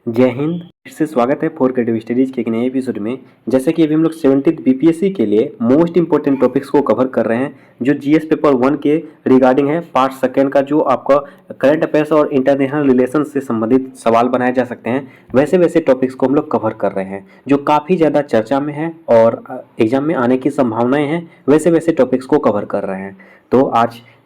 जय हिंद। फिर से स्वागत है फोर क्रिएटिव स्टडीज के एक नए एपिसोड में। जैसे कि अभी हम लोग 70th बीपीएससी के लिए मोस्ट इंपॉर्टेंट टॉपिक्स को कवर कर रहे हैं, जो जीएस पेपर 1 के रिगार्डिंग है, पार्ट सेकेंड का, जो आपका करंट अफेयर्स और इंटरनेशनल रिलेशन से संबंधित सवाल बनाए जा सकते हैं। वैसे वैसे टॉपिक्स को हम लोग कवर कर रहे हैं जो काफ़ी ज़्यादा चर्चा में है और एग्जाम में आने की संभावनाएं हैं। वैसे वैसे टॉपिक्स को कवर कर रहे हैं। तो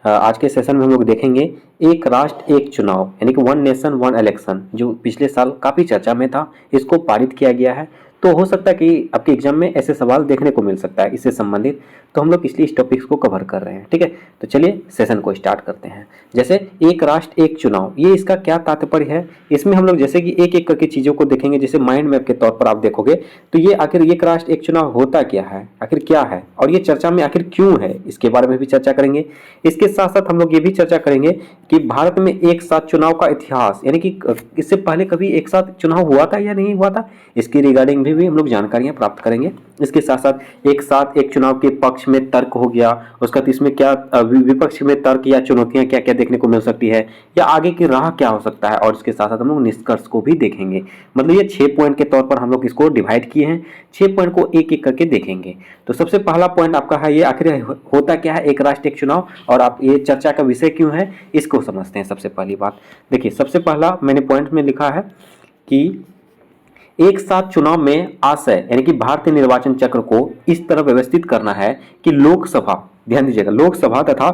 आज के सेशन में हम लोग देखेंगे एक राष्ट्र एक चुनाव, यानी कि वन नेशन वन इलेक्शन, जो पिछले साल काफ़ी चर्चा में था। इसको पारित किया गया है। तो हो सकता है कि आपके एग्जाम में ऐसे सवाल देखने को मिल सकता है इससे संबंधित। तो हम लोग इसलिए इस टॉपिक्स को कवर कर रहे हैं। ठीक है, तो चलिए सेशन को स्टार्ट करते हैं। जैसे एक राष्ट्र एक चुनाव, ये इसका क्या तात्पर्य है, इसमें हम लोग जैसे कि एक एक करके चीज़ों को देखेंगे। जैसे माइंड मैप के तौर पर आप देखोगे तो ये आखिर एक राष्ट्र एक चुनाव होता क्या है, आखिर क्या है, और ये चर्चा में आखिर क्यों है, इसके बारे में भी चर्चा करेंगे। इसके साथ साथ हम लोग ये भी चर्चा करेंगे कि भारत में एक साथ चुनाव का इतिहास, यानी कि इससे पहले कभी एक साथ चुनाव हुआ था या नहीं हुआ था, इसकी रिगार्डिंग भी हम लोग जानकारियां प्राप्त करेंगे। इसके साथ साथ एक चुनाव के पक्ष में तर्क हो गया, उसका तो इसमें क्या विपक्ष में तर्क या चुनौतियां क्या क्या देखने को मिल सकती है, या आगे की राह क्या हो सकता है, और इसके साथ साथ हम लोग निष्कर्ष को भी देखेंगे। मतलब ये 6 पॉइंट के तौर पर हम लोग इसको डिवाइड किए हैं। 6 पॉइंट को एक एक करके देखेंगे। तो सबसे पहला पॉइंट आपका है, ये आखिर होता क्या है एक राष्ट्र एक चुनाव, और आप ये चर्चा का विषय क्यों है, इसको समझते हैं। सबसे पहली बात देखिए, सबसे पहला मैंने पॉइंट में लिखा है कि एक साथ चुनाव में आशय, यानी कि भारतीय निर्वाचन चक्र को इस तरह व्यवस्थित करना है कि लोकसभा, ध्यान दीजिएगा, लोकसभा तथा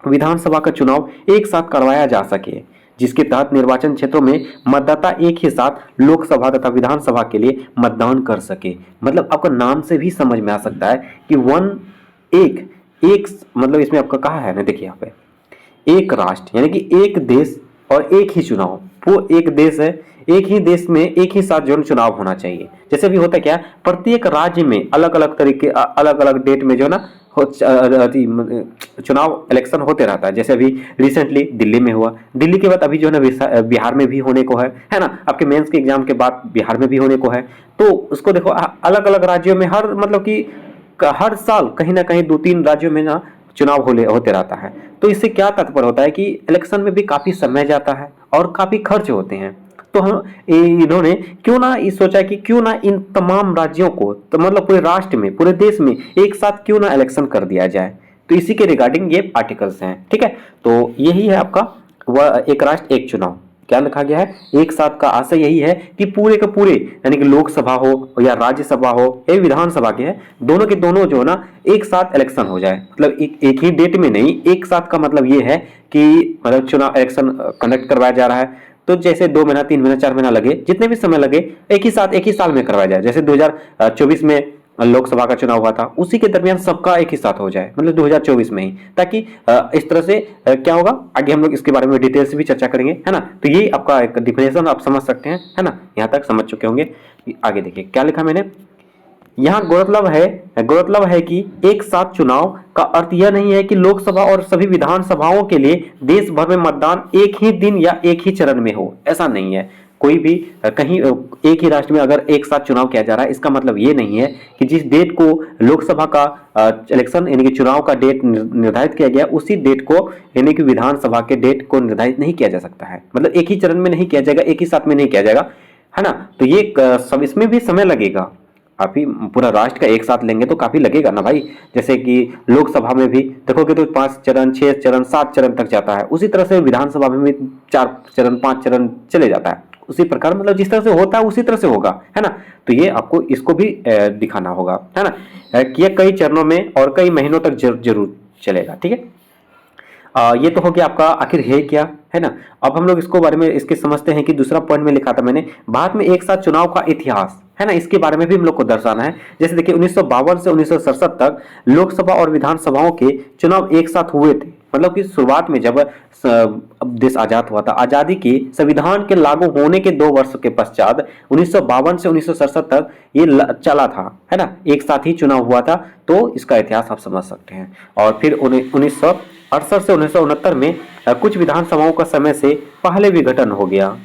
विधानसभा का चुनाव एक साथ करवाया जा सके, जिसके तहत निर्वाचन क्षेत्रों में मतदाता एक ही साथ लोकसभा तथा विधानसभा के लिए मतदान कर सके। मतलब आपका नाम से भी समझ में आ सकता है कि वन एक एक, मतलब इसमें आपका कहा है ना, देखिए यहाँ पे एक राष्ट्र, यानी कि एक देश और एक ही चुनाव। वो एक देश है, एक ही देश में एक ही साथ जो चुनाव होना चाहिए। जैसे भी होता क्या, प्रत्येक राज्य में अलग अलग तरीके, अलग अलग डेट में जो ना चुनाव इलेक्शन होते रहता है। जैसे अभी रिसेंटली दिल्ली में हुआ, दिल्ली के बाद अभी जो है ना बिहार में भी होने को है ना, आपके मेंस के एग्जाम के बाद बिहार में भी होने को है। तो उसको देखो, अलग अलग राज्यों में हर, मतलब कि हर साल कहीं ना कहीं 2-3 राज्यों में ना चुनाव होते रहता है। तो इससे क्या तात्पर्य होता है कि इलेक्शन में भी काफी समय जाता है और काफी खर्च होते हैं। तो हम इन्होंने क्यों ना ये सोचा कि क्यों ना इन तमाम राज्यों को, तो मतलब पूरे राष्ट्र में, पूरे देश में एक साथ क्यों ना इलेक्शन कर दिया जाए। तो इसी के रिगार्डिंग ये आर्टिकल्स हैं। ठीक है, तो यही है आपका वह एक राष्ट्र एक चुनाव। क्या लिखा गया है, एक साथ का आशय यही है कि पूरे के पूरे, यानी कि लोकसभा हो या राज्यसभा हो या विधानसभा के है, दोनों के दोनों जो ना एक साथ इलेक्शन हो जाए। मतलब एक ही डेट में नहीं, एक साथ का मतलब ये है कि मतलब चुनाव इलेक्शन कंडक्ट करवाया जा रहा है। तो जैसे 2 महीना 3 महीना 4 महीना लगे, जितने भी समय लगे, एक ही साथ एक ही साल में करवाया जाए। जैसे 2024 में लोकसभा का चुनाव हुआ था, उसी के दरमियान सबका एक ही साथ हो जाए, मतलब 2024 में ही, ताकि इस तरह से क्या होगा, आगे हम लोग इसके बारे में डिटेल से भी चर्चा करेंगे, है ना। तो ये आपका एक डिफिनेशन आप समझ सकते हैं, है ना, यहाँ तक समझ चुके होंगे। आगे देखिए क्या लिखा मैंने यहाँ। गौरतलब है कि एक साथ चुनाव का अर्थ यह नहीं है कि लोकसभा और सभी विधानसभाओं के लिए देश भर में मतदान एक ही दिन या एक ही चरण में हो, ऐसा नहीं है। कोई भी कहीं एक ही राष्ट्र में अगर एक साथ चुनाव किया जा रहा है, इसका मतलब ये नहीं है कि जिस डेट को लोकसभा का इलेक्शन, यानी कि चुनाव का डेट निर्धारित किया गया, उसी डेट को, यानी कि विधानसभा के डेट को निर्धारित नहीं किया जा सकता है। मतलब एक ही चरण में नहीं किया जाएगा, एक ही साथ में नहीं किया जाएगा, है ना। तो ये सब, इसमें भी समय लगेगा। आप ही पूरा राष्ट्र का एक साथ लेंगे तो काफी लगेगा ना भाई। जैसे कि लोकसभा में भी देखोगे तो 5 चरण, 6 चरण, 7 चरण तक जाता है। उसी तरह से विधानसभा में भी 4 चरण, 5 चरण चले जाता है। उसी प्रकार, मतलब जिस तरह से होता है उसी तरह से होगा, है ना। तो ये आपको इसको भी दिखाना होगा, है ना, कि ये कई चरणों में और कई महीनों तक जरूर चलेगा। ठीक है, ये तो हो गया आपका आखिर है क्या, है ना। अब हम लोग इसको बारे में इसके समझते हैं कि दूसरा पॉइंट में लिखा था मैंने, भारत में एक साथ चुनाव का इतिहास, है ना, इसके बारे में भी हम लोग को दर्शाना है। जैसे देखिए 1952 से 1967 तक लोकसभा और विधानसभाओं के चुनाव एक साथ हुए थे। मतलब कि शुरुआत में जब देश आजाद हुआ था, आजादी के संविधान के लागू होने के 2 वर्ष के पश्चात 1952 से 1967 तक ये चला था, है ना, एक साथ ही चुनाव हुआ था। तो इसका इतिहास आप समझ सकते हैं। और फिर 1968 से 1969 में कुछ विधानसभाओं का समय से पहले विघटन हो गया।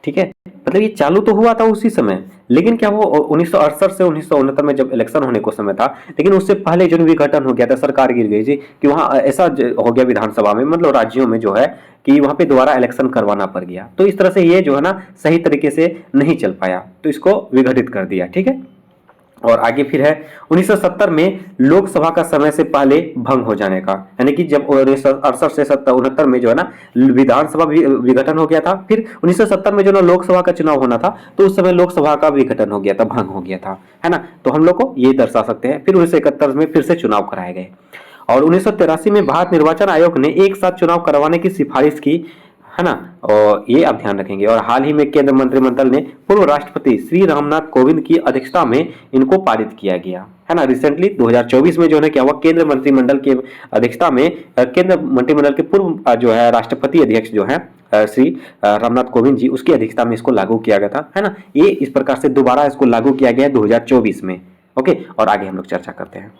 ठीक है, मतलब ये चालू तो हुआ था उसी समय, लेकिन क्या वो 1968 से 1969 में जब इलेक्शन होने को समय था, लेकिन उससे पहले जो विघटन हो गया था, सरकार गिर गई थी कि वहाँ ऐसा हो गया विधानसभा में, मतलब राज्यों में जो है कि वहाँ पे दोबारा इलेक्शन करवाना पड़ गया। तो इस तरह से ये जो है ना सही तरीके से नहीं चल पाया, तो इसको विघटित कर दिया। ठीक है, और आगे फिर है 1970 में लोकसभा का समय से पहले भंग हो जाने का, यानी कि जब 1968 से 69 में जो है ना विधानसभा विघटन हो गया था, फिर 1970 में जो ना लोकसभा का चुनाव होना था, तो उस समय लोकसभा का विघटन हो गया था, भंग हो गया था, है ना। तो हम लोग को ये दर्शा सकते हैं। फिर 1971 में फिर से चुनाव कराए गए, और 1983 में भारत निर्वाचन आयोग ने एक साथ चुनाव करवाने की सिफारिश की, है ना, और ये आप ध्यान रखेंगे। और हाल ही में केंद्र मंत्रिमंडल ने पूर्व राष्ट्रपति श्री रामनाथ कोविंद की अध्यक्षता में इनको पारित किया गया, है ना। रिसेंटली 2024 में जो है क्या हुआ, केंद्र मंत्रिमंडल के अध्यक्षता में केंद्र मंत्रिमंडल के पूर्व जो है राष्ट्रपति अध्यक्ष जो है श्री रामनाथ कोविंद जी, उसकी अध्यक्षता में इसको लागू किया गया था, है ना। ये इस प्रकार से दोबारा इसको लागू किया गया है 2024 में। ओके, और आगे हम लोग चर्चा करते हैं,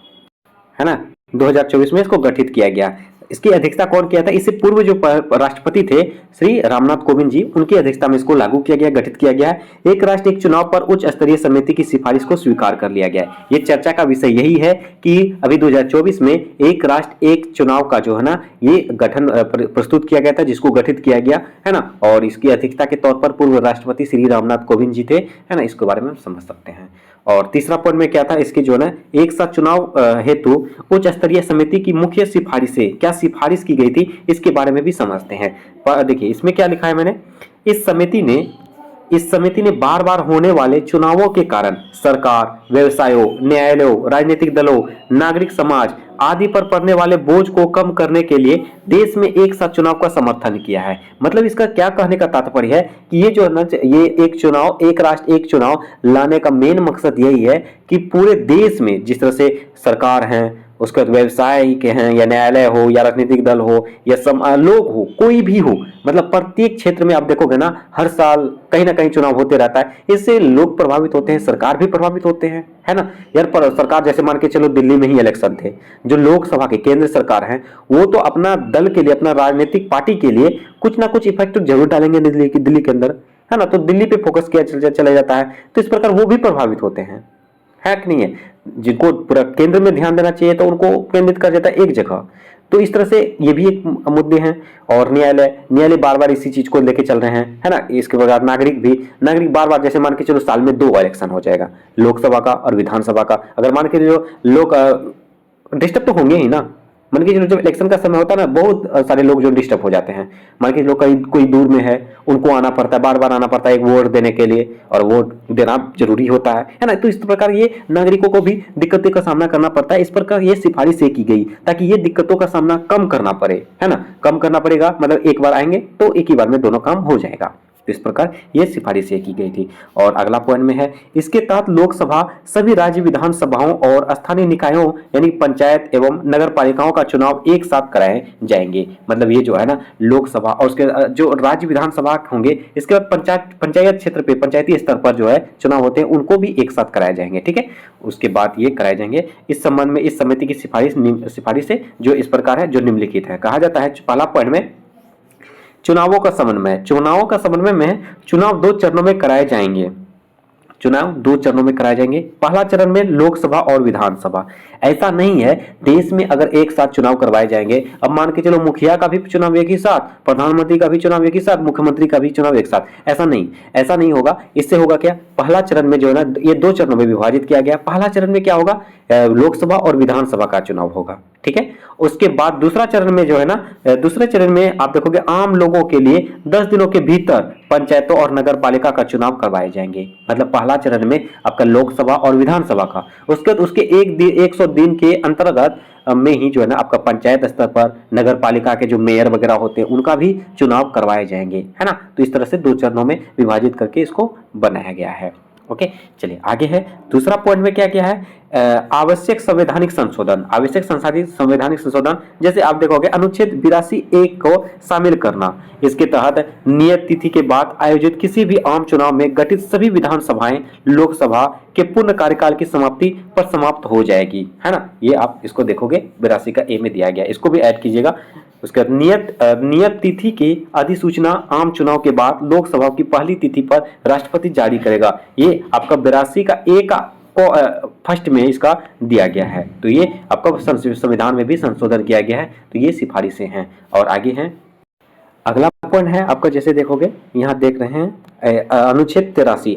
है ना। 2024 में इसको गठित किया गया। इसकी अध्यक्षता कौन किया था? इससे पूर्व जो राष्ट्रपति थे श्री रामनाथ कोविंद जी, उनकी अध्यक्षता में इसको लागू किया गया, गठित किया गया है। एक राष्ट्र एक चुनाव पर उच्च स्तरीय समिति की सिफारिश को स्वीकार कर लिया गया है। ये चर्चा का विषय यही है कि अभी 2024 में एक राष्ट्र एक चुनाव का जो है ना ये गठन प्रस्तुत किया गया था, जिसको गठित किया गया, है ना। और इसकी अध्यक्षता के तौर पर पूर्व राष्ट्रपति श्री रामनाथ कोविंद जी थे, है ना। इसके बारे में समझ सकते हैं। और तीसरा पॉइंट में क्या था, इसकी जो है ना एक साथ चुनाव हेतु उच्च स्तरीय समिति की मुख्य सिफारिशें, क्या सिफारिश की गई थी, इसके बारे में भी समझते हैं। देखिए इसमें क्या लिखा है मैंने, इस समिति ने बार बार होने वाले चुनावों के कारण सरकार, व्यवसायों, न्यायालयों, राजनीतिक दलों, नागरिक समाज आदि पर पड़ने वाले बोझ को कम करने के लिए देश में एक साथ चुनाव का समर्थन किया है। मतलब इसका क्या कहने का तात्पर्य है कि ये जो है ना, ये एक चुनाव, एक राष्ट्र एक चुनाव लाने का मेन मकसद यही है कि पूरे देश में जिस तरह से सरकार है, उसके बाद व्यवसाय के हैं, या न्यायालय हो, या राजनीतिक दल हो, या लोग हो, कोई भी हो, मतलब प्रत्येक क्षेत्र में आप देखोगे ना हर साल कहीं ना कहीं चुनाव होते रहता है। इससे लोग प्रभावित होते हैं, सरकार भी प्रभावित होते हैं, है ना यार। पर सरकार जैसे मान के चलो दिल्ली में ही इलेक्शन थे, जो लोकसभा के केंद्र सरकार है वो तो अपना दल के लिए, अपना राजनीतिक पार्टी के लिए कुछ ना कुछ इफेक्ट जरूर डालेंगे दिल्ली के अंदर, है ना। तो दिल्ली पे फोकस किया चला जाता है, तो इस प्रकार वो भी प्रभावित होते हैं, है कि नहीं है। जिनको पूरा केंद्र में ध्यान देना चाहिए तो उनको केंद्रित कर देता है एक जगह। तो इस तरह से ये भी एक मुद्दे हैं। और न्यायालय बार बार इसी चीज को लेके चल रहे हैं, है ना। इसके बाद नागरिक बार बार, जैसे मान के चलो साल में 2 इलेक्शन हो जाएगा, लोकसभा का और विधानसभा का। अगर मान के चलो लोग डिस्टर्ब तो होंगे ही ना। मान के चलो जब इलेक्शन का समय होता है ना, बहुत सारे लोग जो डिस्टर्ब हो जाते हैं। मान के चलो कहीं कोई दूर में है, उनको आना पड़ता है, बार बार आना पड़ता है एक वोट देने के लिए, और वोट देना जरूरी होता है ना। तो इस प्रकार ये नागरिकों को भी दिक्कतों का सामना करना पड़ता है। इस प्रकार ये सिफारिश की गई ताकि ये दिक्कतों का सामना कम करना पड़े, है ना। कम करना पड़ेगा, मतलब एक बार आएंगे तो एक ही बार में दोनों काम हो जाएगा। तो इस प्रकार ये सिफारिशें की गई थी। और अगला पॉइंट में है, इसके तहत लोकसभा, सभी राज्य विधानसभाओं और स्थानीय निकायों यानी पंचायत एवं नगर पालिकाओं का चुनाव एक साथ कराए जाएंगे। मतलब ये जो है ना लोकसभा और उसके जो राज्य विधानसभा होंगे, इसके बाद पंचायत क्षेत्र पे, पंचायती स्तर पर जो है चुनाव होते हैं, उनको भी एक साथ कराए जाएंगे। ठीक है, उसके बाद ये कराए जाएंगे। इस संबंध में इस समिति की सिफारिश है जो इस प्रकार है, जो निम्नलिखित है। कहा जाता है पहला पॉइंट में, चुनावों का समन्वय में चुनाव 2 चरणों में कराए जाएंगे। पहला चरण में लोकसभा और विधानसभा। ऐसा नहीं है देश में अगर एक साथ चुनाव करवाए जाएंगे, अब मान के चलो मुखिया का भी चुनाव एक ही साथ, प्रधानमंत्री का भी चुनाव एक ही साथ, मुख्यमंत्री का भी चुनाव एक साथ, ऐसा नहीं होगा। इससे होगा क्या, पहला चरण में जो है ना ये 2 चरणों में विभाजित किया गया। पहला चरण में क्या होगा, लोकसभा और विधानसभा का चुनाव होगा। ठीक है, उसके बाद दूसरा चरण में जो है ना, दूसरे चरण में आप देखोगे आम लोगों के लिए 10 दिनों के भीतर पंचायतों और नगर पालिका का चुनाव करवाए जाएंगे। मतलब पहला चरण में आपका लोकसभा और विधानसभा का, उसके बाद उसके 100 दिन के अंतर्गत में ही जो है ना आपका पंचायत स्तर पर नगर पालिका के जो मेयर वगैरह होते हैं उनका भी चुनाव करवाए जाएंगे, है ना। तो इस तरह से 2 चरणों में विभाजित करके इसको बनाया गया है। ओके, चलिए आगे है। दूसरा पॉइंट में क्या है, आवश्यक संवैधानिक संशोधन, जैसे आप देखोगे अनुच्छेद 82(1) को शामिल करना। इसके तहत नियत तिथि के बाद आयोजित किसी भी आम चुनाव में गठित सभी विधानसभाएं लोकसभा के पूर्ण कार्यकाल की समाप्ति पर समाप्त हो जाएगी, है ना। ये आप इसको देखोगे 82 का ए में दिया गया, इसको भी ऐड कीजिएगा। उसके बाद नियत तिथि की अधिसूचना आम चुनाव के बाद लोकसभा की पहली तिथि पर राष्ट्रपति जारी करेगा। ये आपका 82 का ए का फर्स्ट में इसका दिया गया है। तो ये आपका संविधान में भी संशोधन किया गया है। तो ये सिफारिशें हैं। और आगे हैं, अगला पॉइंट है आपका, जैसे देखोगे यहाँ देख रहे हैं अनुच्छेद 83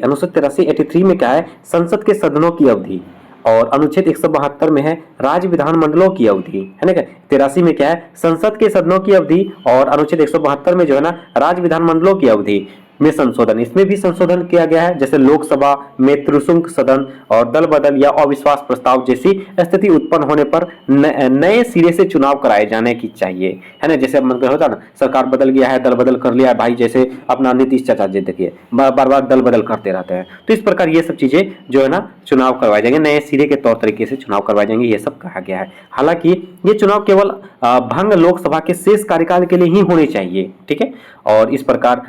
83 में क्या है, संसद के सदनों की अवधि। और अनुच्छेद 172 में है राज्य विधानमंडलों की अवधि, है ना। 83 में क्या है, संसद के सदनों की अवधि। और अनुच्छेद 172 में जो है ना, राज्य विधानमंडलों की अवधि में संशोधन, इसमें भी संशोधन किया गया है। जैसे लोकसभा में त्रिशंकु सदन और दल बदल या अविश्वास प्रस्ताव जैसी स्थिति उत्पन्न होने पर नए सिरे से चुनाव कराए जाने की चाहिए, है ना। जैसे मतलब होता ना, सरकार बदल गया है, दल बदल कर लिया है भाई, जैसे अपना नीतीश चाचा जी देखिए बार बार दल बदल करते रहते हैं। तो इस प्रकार ये सब चीजें जो है ना चुनाव करवाए जाएंगे, नए सिरे के तौर तरीके से चुनाव करवाए जाएंगे, ये सब कहा गया है। हालांकि ये चुनाव केवल भंग लोकसभा के शेष कार्यकाल के लिए ही होने चाहिए, ठीक है। और इस प्रकार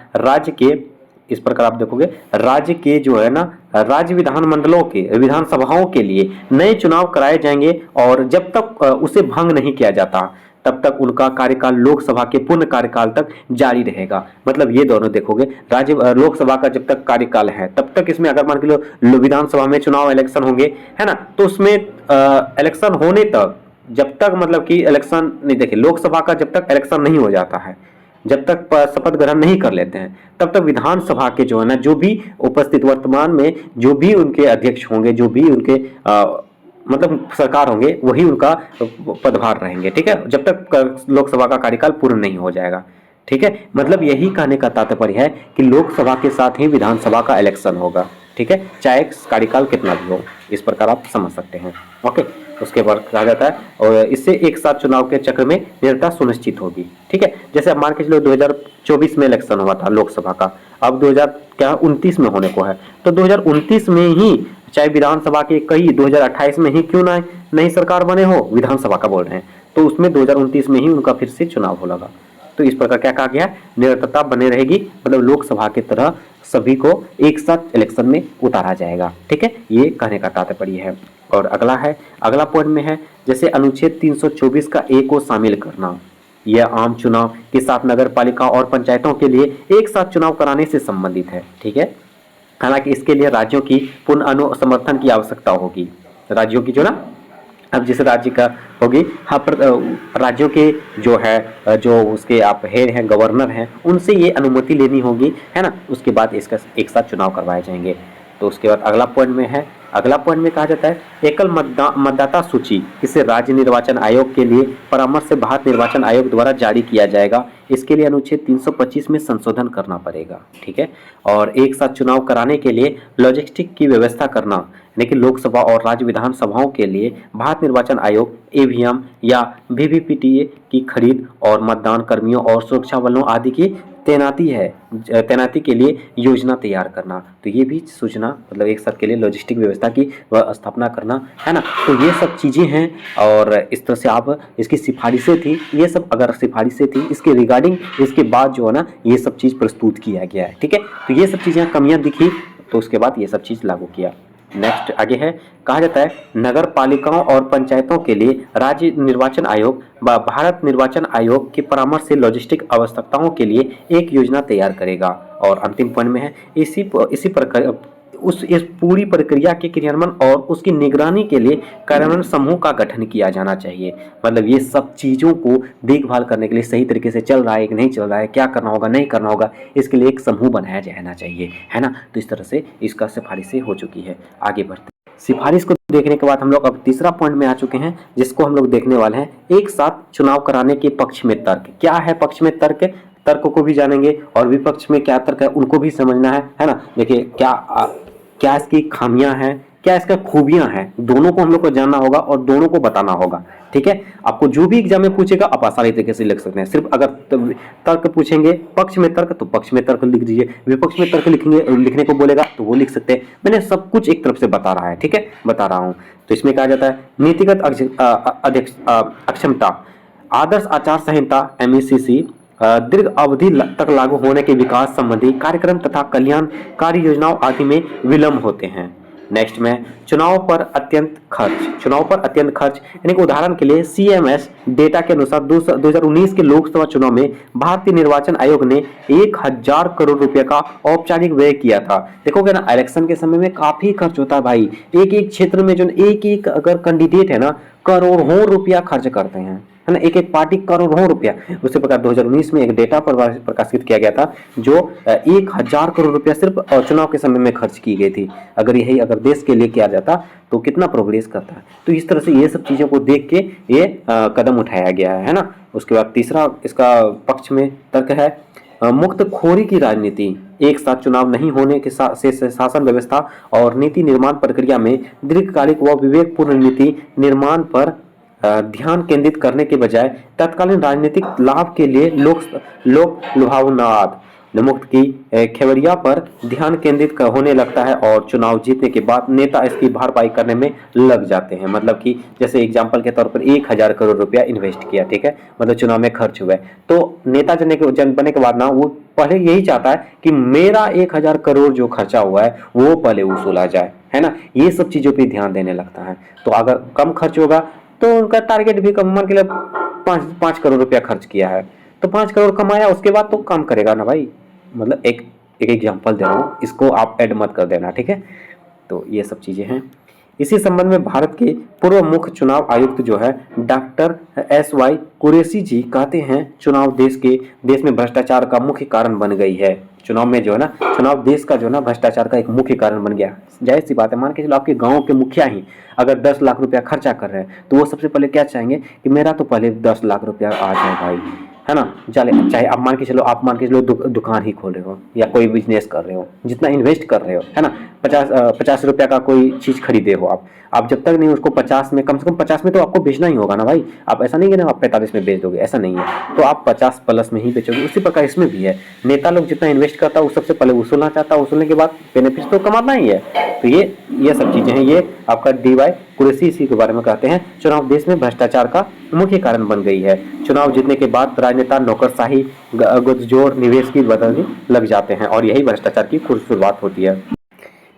इस प्रकार आप देखोगे राज्य के जो है ना, राज्य विधानमंडलों के विधानसभाओं के लिए नए चुनाव कराए जाएंगे। और जब तक उसे भंग नहीं किया जाता तब तक उनका कार्यकाल लोकसभा के पूर्ण कार्यकाल तक जारी रहेगा। मतलब ये दोनों देखोगे, राज्य लोकसभा का जब तक कार्यकाल है तब तक इसमें अगर मान के लो विधानसभा में चुनाव इलेक्शन होंगे, है ना, तो उसमें इलेक्शन होने तक, जब तक मतलब कि इलेक्शन नहीं, देखिए लोकसभा का जब तक इलेक्शन नहीं हो जाता है, जब तक शपथ ग्रहण नहीं कर लेते हैं, तब तक विधानसभा के जो है ना, जो भी उपस्थित वर्तमान में जो भी उनके अध्यक्ष होंगे, जो भी उनके मतलब सरकार होंगे, वही उनका पदभार रहेंगे, ठीक है, जब तक लोकसभा का कार्यकाल पूर्ण नहीं हो जाएगा, ठीक है। मतलब यही कहने का तात्पर्य है कि लोकसभा के साथ ही विधानसभा का इलेक्शन होगा, ठीक है, चाहे कार्यकाल कितना भी हो। इस प्रकार आप समझ सकते हैं। ओके, उसके बाद कहा जाता है और इससे एक साथ चुनाव के चक्र में निरंतरता सुनिश्चित होगी, ठीक है। जैसे अब मान के चलो 2024 में इलेक्शन हुआ था लोकसभा का, अब 2029 में होने को है, तो 2029 में ही चाहे विधानसभा के कई 2028 में ही क्यों ना नई सरकार बने हो, विधानसभा का बोल रहे हैं, तो उसमें 2029 में ही उनका फिर से चुनाव होगा। तो इस प्रकार क्या कहा गया, निरंतरता बने रहेगी, मतलब लोकसभा की तरह सभी को एक साथ इलेक्शन में उतारा जाएगा, ठीक है, ये कहने का तात्पर्य है। और अगला पॉइंट में है, जैसे अनुच्छेद 324 का ए को शामिल करना, यह आम चुनाव के साथ नगर पालिका और पंचायतों के लिए एक साथ चुनाव कराने से संबंधित है, ठीक है। हालांकि इसके लिए राज्यों की पूर्ण अनुसमर्थन की आवश्यकता होगी, राज्यों की जो ना, अब जिस राज्य का होगी, हाँ, राज्यों के जो है, जो उसके आप हेड हैं, गवर्नर हैं, उनसे ये अनुमति लेनी होगी, है ना। उसके बाद इसका एक साथ चुनाव करवाए जाएंगे। तो उसके बाद अगला पॉइंट में कहा जाता है एकल मतदाता सूची, इसे राज्य निर्वाचन आयोग के लिए परामर्श से भारत निर्वाचन आयोग द्वारा जारी किया जाएगा। इसके लिए अनुच्छेद 325 में संशोधन करना पड़ेगा, ठीक है। और एक साथ चुनाव कराने के लिए लॉजिस्टिक की व्यवस्था करना, यानी कि लोकसभा और राज्य विधानसभाओं के लिए भारत निर्वाचन आयोग ईवीएम या वीवीपीटीए की खरीद और मतदान कर्मियों और सुरक्षा बलों आदि की तैनाती के लिए योजना तैयार करना। तो ये भी सूचना, मतलब एक साथ के लिए लॉजिस्टिक व्यवस्था की स्थापना करना, है ना। तो ये सब चीज़ें हैं और इस तरह से आप इसकी सिफारिशें थी, ये सब अगर सिफारिशें थी इसके रिगार्डिंग, इसके बाद जो है ना ये सब चीज़ प्रस्तुत किया गया है, ठीक है। तो ये सब चीज़ें कमियाँ दिखी, तो उसके बाद ये सब चीज़ लागू किया। नेक्स्ट आगे है, कहा जाता है नगर पालिकाओं और पंचायतों के लिए राज्य निर्वाचन आयोग व भारत निर्वाचन आयोग के परामर्श से लॉजिस्टिक आवश्यकताओं के लिए एक योजना तैयार करेगा। और अंतिम पॉइंट में है, इसी प्रकार इस पूरी प्रक्रिया के क्रियान्वयन और उसकी निगरानी के लिए कार्यान्वयन समूह का गठन किया जाना चाहिए। मतलब ये सब चीज़ों को देखभाल करने के लिए, सही तरीके से चल रहा है कि नहीं चल रहा है, क्या करना होगा नहीं करना होगा, इसके लिए एक समूह बनाया जाना चाहिए, है ना। तो इस तरह से इसका सिफारिशें हो चुकी है। आगे बढ़ते हैं, सिफारिश को देखने के बाद हम लोग अब तीसरा पॉइंट में आ चुके हैं, जिसको हम लोग देखने वाले हैं, एक साथ चुनाव कराने के पक्ष में तर्क। क्या है पक्ष में तर्क को भी जानेंगे और विपक्ष में क्या तर्क है उनको भी समझना है ना। देखिए क्या इसकी खामियां हैं, क्या इसका खूबियां हैं, दोनों को हम लोग को जानना होगा और दोनों को बताना होगा, ठीक है। आपको जो भी एग्जाम में पूछेगा आप आसानी तरीके से लिख सकते हैं। सिर्फ अगर तर्क पूछेंगे पक्ष में तर्क, तो पक्ष में तर्क लिख दीजिए, विपक्ष में तर्क लिखने को बोलेगा तो वो लिख सकते हैं। मैंने सब कुछ एक तरफ से बता रहा है, ठीक है, बता रहा हूँ। तो इसमें कहा जाता है नीतिगत अक्षमता, आदर्श आचार संहिता MECC दीर्घ अवधि तक लागू होने के विकास संबंधी कार्यक्रम तथा कल्याणकारी योजनाओं आदि में विलंब होते हैं। नेक्स्ट में चुनाव पर अत्यंत खर्च। चुनाव पर अत्यंत खर्च यानी कि उदाहरण के लिए CMS डेटा के अनुसार 2019 के लोकसभा चुनाव में भारतीय निर्वाचन आयोग ने 1000 करोड़ रुपए का औपचारिक व्यय किया था। देखोगे ना, इलेक्शन के समय में काफी खर्च होता है भाई। एक एक क्षेत्र में जो एक एक अगर कैंडिडेट है ना, करोड़ों रुपया खर्च करते हैं, है ना, एक एक पार्टी करोड़ों रुपया। उसी प्रकार 2019 में एक डेटा प्रकाशित किया गया था जो 1000 करोड़ रुपया सिर्फ चुनाव के समय में खर्च की गई थी। अगर यही अगर देश के लिए किया जाता तो कितना प्रोग्रेस करता है। तो इस तरह से ये सब चीजों को देख के ये कदम उठाया गया है ना। उसके बाद तीसरा इसका पक्ष में तर्क है मुक्तखोरी की राजनीति। एक साथ चुनाव नहीं होने के से शासन व्यवस्था और नीति निर्माण प्रक्रिया में दीर्घकालिक व विवेकपूर्ण नीति निर्माण पर ध्यान केंद्रित करने के बजाय तत्कालीन राजनीतिक लाभ के लिए लोक लुभावनाद मुक्त की खेवड़िया पर ध्यान केंद्रित होने लगता है और चुनाव जीतने के बाद नेता इसकी भरपाई करने में लग जाते हैं। मतलब कि जैसे एग्जांपल के तौर पर 1000 करोड़ रुपया इन्वेस्ट किया, ठीक है, मतलब चुनाव में खर्च हुआ है, तो नेता बनने के बाद ना वो पहले यही चाहता है कि मेरा 1000 करोड़ जो खर्चा हुआ है वो पहले वसूला जाए, है ना। ये सब चीजों पर ध्यान देने लगता है। तो अगर कम खर्च होगा तो उनका टारगेट भी कम, मान के लिए 5 करोड़ रुपया खर्च किया है तो 5 करोड़ कमाया, उसके बाद तो काम करेगा ना भाई। मतलब एक एग्जांपल दे रहा हूँ, इसको आप ऐड मत कर देना, ठीक है। तो ये सब चीजें हैं। इसी संबंध में भारत के पूर्व मुख्य चुनाव आयुक्त जो है डॉक्टर SY कुरैशी जी कहते हैं चुनाव देश में भ्रष्टाचार का मुख्य कारण बन गई है। चुनाव में जो है ना, चुनाव देश का जो है ना भ्रष्टाचार का एक मुख्य कारण बन गया। जाहिर सी बात है, मान के चलो आपके गांव के मुखिया ही अगर 10 लाख रुपया खर्चा कर रहे हैं तो वो सबसे पहले क्या चाहेंगे कि मेरा तो पहले 10 लाख रुपया आ जाए भाई, है ना। चाहे आप मान के चलो दुकान ही खोल रहे हो या कोई बिजनेस कर रहे हो, जितना इन्वेस्ट कर रहे हो, है ना, 50 रुपया का कोई चीज खरीदे हो आप जब तक नहीं उसको 50 में, कम से कम 50 में तो आपको बेचना ही होगा ना भाई। आप ऐसा नहीं है ना आप 45 में बेच दोगे, ऐसा नहीं है, तो आप 50 प्लस में ही बेचोगे। उसी प्रकार इसमें भी है, नेता लोग जितना इन्वेस्ट करता है वो सबसे पहले वसूलना चाहता है, वसूलने के बाद बेनिफिट तो कमाना ही है। तो ये सब चीजें हैं। ये आपका DY कुरैशी इसी के बारे में कहते हैं चुनाव देश में भ्रष्टाचार का मुख्य कारण बन गई है। चुनाव जीतने के बाद राजनेता नौकरशाही गठजोड़ निवेश की बदलने लग जाते हैं और यही भ्रष्टाचार की शुरुआत होती है।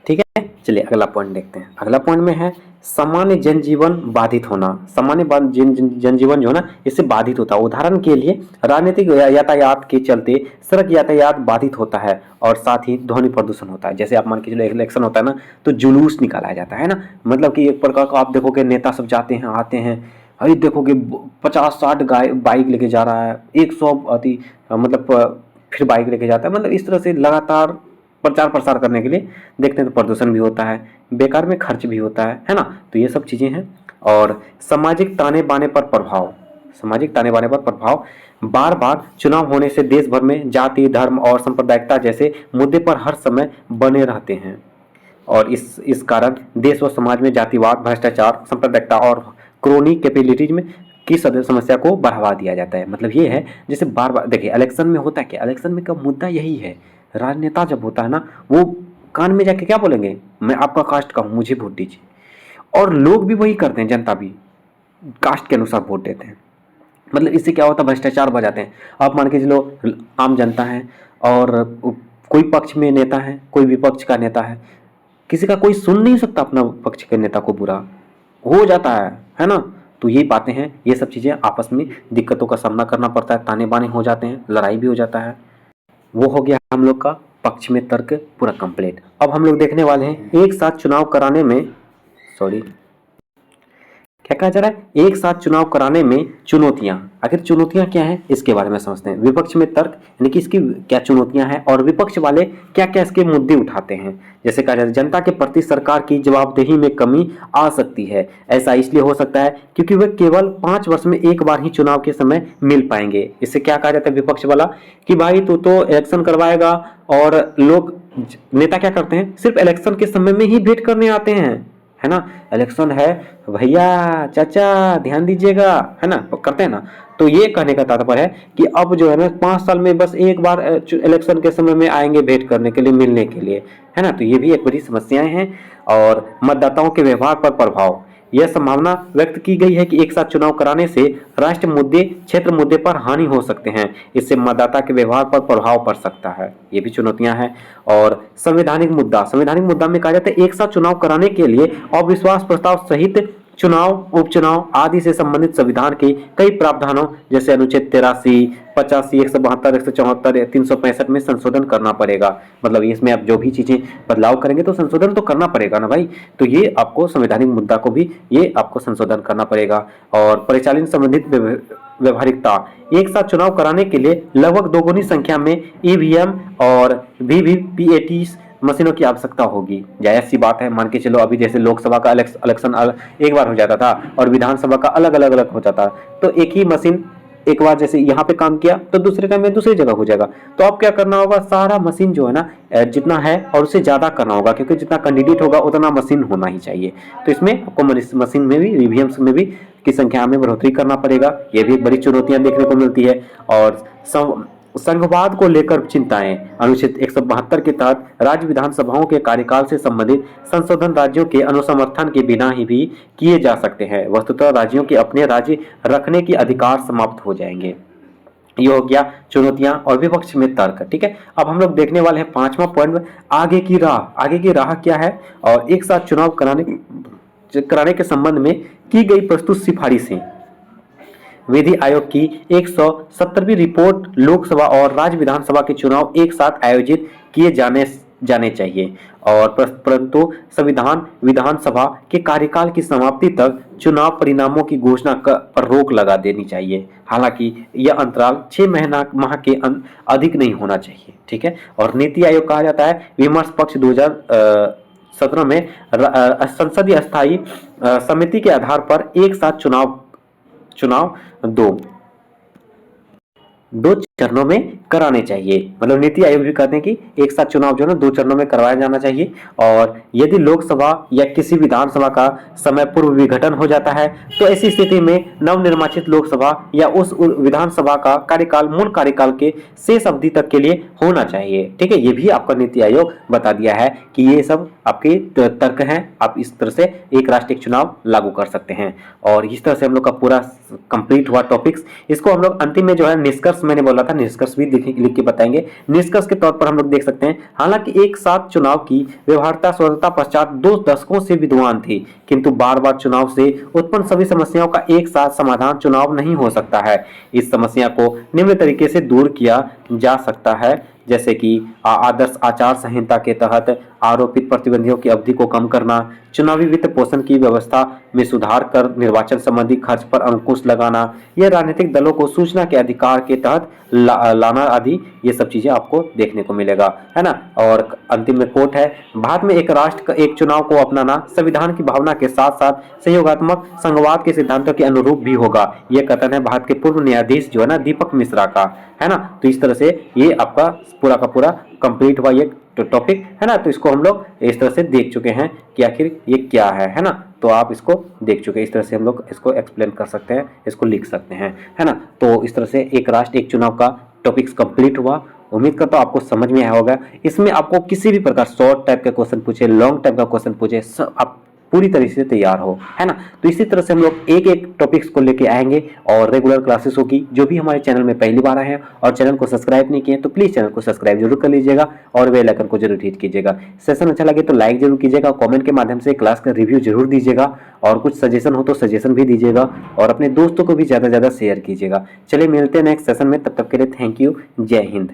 ठीक है, चलिए अगला पॉइंट देखते हैं। अगला पॉइंट में है सामान्य जनजीवन बाधित होना। सामान्य जनजीवन जो है ना इससे बाधित होता है। उदाहरण के लिए राजनीतिक यातायात के चलते सड़क यातायात बाधित होता है और साथ ही ध्वनि प्रदूषण होता है। जैसे आप मान के चलो इलेक्शन होता है ना तो जुलूस निकाला जाता है ना, मतलब कि एक प्रकार का आप देखोगे नेता सब जाते हैं आते हैं, अरे देखोगे 50-60 बाइक लेके जा रहा है, 100 मतलब फिर बाइक लेके जाता है, मतलब इस तरह से लगातार प्रचार प्रसार करने के लिए देखते हैं। तो प्रदूषण भी होता है, बेकार में खर्च भी होता है ना। तो ये सब चीजें हैं। और सामाजिक ताने बाने पर प्रभाव, सामाजिक ताने बाने पर प्रभाव, बार बार चुनाव होने से देश भर में जाति धर्म और सांप्रदायिकता जैसे मुद्दे पर हर समय बने रहते हैं और इस कारण देश व समाज में जातिवाद, भ्रष्टाचार, सांप्रदायिकता और क्रोनी कैपेबिलिटीज में की समस्या को बढ़ावा दिया जाता है। मतलब ये है जैसे बार बार देखिए इलेक्शन में होता है क्या, इलेक्शन में का मुद्दा यही है। राजनेता जब होता है ना वो कान में जाके क्या बोलेंगे, मैं आपका कास्ट का हूं, मुझे वोट दीजिए। और लोग भी वही करते हैं, जनता भी कास्ट के अनुसार वोट देते हैं। मतलब इससे क्या होता है, भ्रष्टाचार बढ़ जाते हैं। आप मान के चलो आम जनता है और कोई पक्ष में नेता है, कोई विपक्ष का नेता है, किसी का कोई सुन नहीं सकता अपना पक्ष के नेता को, बुरा हो जाता है ना। तो ये बातें हैं, ये सब चीजें आपस में दिक्कतों का सामना करना पड़ता है, ताने बाने हो जाते हैं, लड़ाई भी हो जाता है। वो हो गया हम लोग का पक्ष में तर्क पूरा कंप्लीट। अब हम लोग देखने वाले हैं एक साथ चुनाव कराने में, क्या कहा जा रहा है, एक साथ चुनाव कराने में चुनौतियां। आखिर चुनौतियां क्या हैं इसके बारे में समझते हैं। विपक्ष में तर्क यानी कि इसकी क्या चुनौतियां हैं और विपक्ष वाले क्या क्या इसके मुद्दे उठाते हैं। जैसे कहा जाता है जनता के प्रति सरकार की जवाबदेही में कमी आ सकती है। ऐसा इसलिए हो सकता है क्योंकि वे केवल 5 वर्ष में एक बार ही चुनाव के समय मिल पाएंगे। इससे क्या कहा जाता है विपक्ष वाला कि भाई तू तो इलेक्शन करवाएगा और लोग नेता क्या करते हैं, सिर्फ इलेक्शन के समय में ही भेंट करने आते हैं, है ना। इलेक्शन है भैया चाचा ध्यान दीजिएगा, है ना, करते हैं ना। तो ये कहने का तात्पर्य है कि अब जो है ना 5 साल में बस एक बार इलेक्शन के समय में आएंगे भेंट करने के लिए, मिलने के लिए, है ना। तो ये भी एक बड़ी समस्याएं हैं। और मतदाताओं के व्यवहार पर प्रभाव, यह संभावना व्यक्त की गई है कि एक साथ चुनाव कराने से राष्ट्र मुद्दे, क्षेत्र मुद्दे पर हानि हो सकते हैं। इससे मतदाता के व्यवहार पर प्रभाव पड़ सकता है। ये भी चुनौतियां हैं। और संवैधानिक मुद्दा में कहा जाता है एक साथ चुनाव कराने के लिए अविश्वास प्रस्ताव सहित चुनाव, उपचुनाव आदि से संबंधित संविधान के कई प्रावधानों जैसे अनुच्छेद 83, 85, 172, 174 या 365 में संशोधन करना पड़ेगा। मतलब इसमें आप जो भी चीजें बदलाव करेंगे तो संशोधन तो करना पड़ेगा ना भाई। तो ये आपको संवैधानिक मुद्दा को भी ये आपको संशोधन करना पड़ेगा। और परिचालन संबंधित व्यवहारिकता, एक साथ चुनाव कराने के लिए लगभग दोगुनी संख्या में ईवीएम और वीवीपीएटी मशीनों की आवश्यकता होगी। जायज सी बात है, मान के चलो अभी जैसे लोकसभा का इलेक्शन एक बार हो जाता था और विधानसभा का अलग अलग हो जाता, तो एक ही मशीन एक बार जैसे यहाँ पे काम किया तो दूसरे टाइम में दूसरी जगह हो जाएगा। तो अब क्या करना होगा, सारा मशीन जो है ना जितना है और उससे ज्यादा करना होगा, क्योंकि जितना कैंडिडेट होगा उतना मशीन होना ही चाहिए। तो इसमें आपको मशीन में भी, ईवीएम्स में भी की संख्या में बढ़ोतरी करना पड़ेगा। ये भी बड़ी चुनौतियां देखने को मिलती है। और संघवाद को लेकर चिंताएं, अनुच्छेद 172 के तहत राज्य विधानसभाओं के कार्यकाल से संबंधित संशोधन राज्यों के अनुसमर्थन के बिना ही भी किए जा सकते हैं। वस्तुतः राज्यों के अपने राज्य रखने के अधिकार समाप्त हो जाएंगे। ये हो गया चुनौतियां और विपक्ष में तर्क। ठीक है, अब हम लोग देखने वाले हैं 5वां पॉइंट, आगे की राह। आगे की राह क्या है और एक साथ चुनाव कराने के संबंध में की गई प्रस्तुत सिफारिशें। विधि आयोग की 170वीं रिपोर्ट, लोकसभा और राज्य विधानसभा के चुनाव एक साथ आयोजित किए जाने चाहिए और परंतु संविधान विधानसभा के कार्यकाल की समाप्ति तक चुनाव परिणामों की घोषणा पर रोक लगा देनी चाहिए। हालांकि यह अंतराल 6 माह के अधिक नहीं होना चाहिए। ठीक है, और नीति आयोग कहा जाता है विमर्श पक्ष 2017 में संसदीय स्थायी समिति के आधार पर एक साथ चुनाव दो चरणों में कराने चाहिए। मतलब नीति आयोग भी कहते हैं कि एक साथ चुनाव जो है ना 2 चरणों में करवाया जाना चाहिए। और यदि लोकसभा या किसी विधानसभा का समय पूर्व विघटन हो जाता है तो ऐसी स्थिति में नवनिर्वाचित लोकसभा या उस विधानसभा का कार्यकाल मूल कार्यकाल के शेष अवधि तक के लिए होना चाहिए। ठीक है, ये भी आपका नीति आयोग बता दिया है कि ये सब आपके तर्क हैं। आप इस तरह से एक राष्ट्रीय चुनाव लागू कर सकते हैं। और इस तरह से हम लोग का पूरा कंप्लीट हुआ टॉपिक्स। इसको हम लोग अंतिम में जो है निष्कर्ष, मैंने बोला था निष्कर्ष भी लिख के बताएंगे। निष्कर्ष के तौर पर हम लोग देख सकते हैं, हालांकि एक साथ चुनाव की व्यवहार्यता स्वतंत्रता पश्चात 2 दशकों से विद्यमान थी, किंतु बार बार चुनाव से उत्पन्न सभी समस्याओं का एक साथ समाधान चुनाव नहीं हो सकता है। इस समस्या को निम्न तरीके से दूर किया जा सकता है, जैसे कि आदर्श आचार संहिता के तहत आरोपित प्रतिबंधियों की अवधि को कम करना, चुनावी वित्त पोषण की व्यवस्था में सुधार कर निर्वाचन संबंधी खर्च पर अंकुश लगाना, यह राजनीतिक दलों को सूचना के अधिकार के तहत लाना आदि, ये सब चीजें आपको देखने को मिलेगा, है ना। और अंतिम में कोट है, भारत में एक राष्ट्र एक चुनाव को अपनाना संविधान की भावना के साथ साथ सहयोगात्मक संघवाद के सिद्धांतों के अनुरूप भी होगा। यह कथन है भारत के पूर्व न्यायाधीश जो है ना दीपक मिश्रा का, है ना। तो इस तरह से ये आपका पूरा का पूरा कंप्लीट हुआ ये टॉपिक, है ना। तो इसको हम लोग इस तरह से देख चुके हैं कि आखिर ये क्या है ना। तो आप इसको देख चुके हैं, इस तरह से हम लोग इसको एक्सप्लेन कर सकते हैं, इसको लिख सकते हैं, है ना। तो इस तरह से एक राष्ट्र एक चुनाव का टॉपिक्स कंप्लीट हुआ। उम्मीद करता हूँ आपको समझ में आया होगा। इसमें आपको किसी भी प्रकार शॉर्ट टाइप का क्वेश्चन पूछे, लॉन्ग टाइप का क्वेश्चन पूछे, आप पूरी तरीके से तैयार हो, है ना। तो इसी तरह से हम लोग एक एक टॉपिक्स को लेके आएंगे और रेगुलर क्लासेस होगी। जो भी हमारे चैनल में पहली बार आए हैं और चैनल को सब्सक्राइब नहीं किए तो प्लीज चैनल को सब्सक्राइब जरूर कर लीजिएगा और बेल आइकन को जरूर हिट कीजिएगा। सेशन अच्छा लगे तो लाइक जरूर कीजिएगा, कमेंट के माध्यम से क्लास का रिव्यू जरूर दीजिएगा और कुछ सजेशन हो तो सजेशन भी दीजिएगा और अपने दोस्तों को भी ज्यादा से ज्यादा शेयर कीजिएगा। चलिए मिलते हैं नेक्स्ट सेशन में, तब तक के लिए थैंक यू, जय हिंद।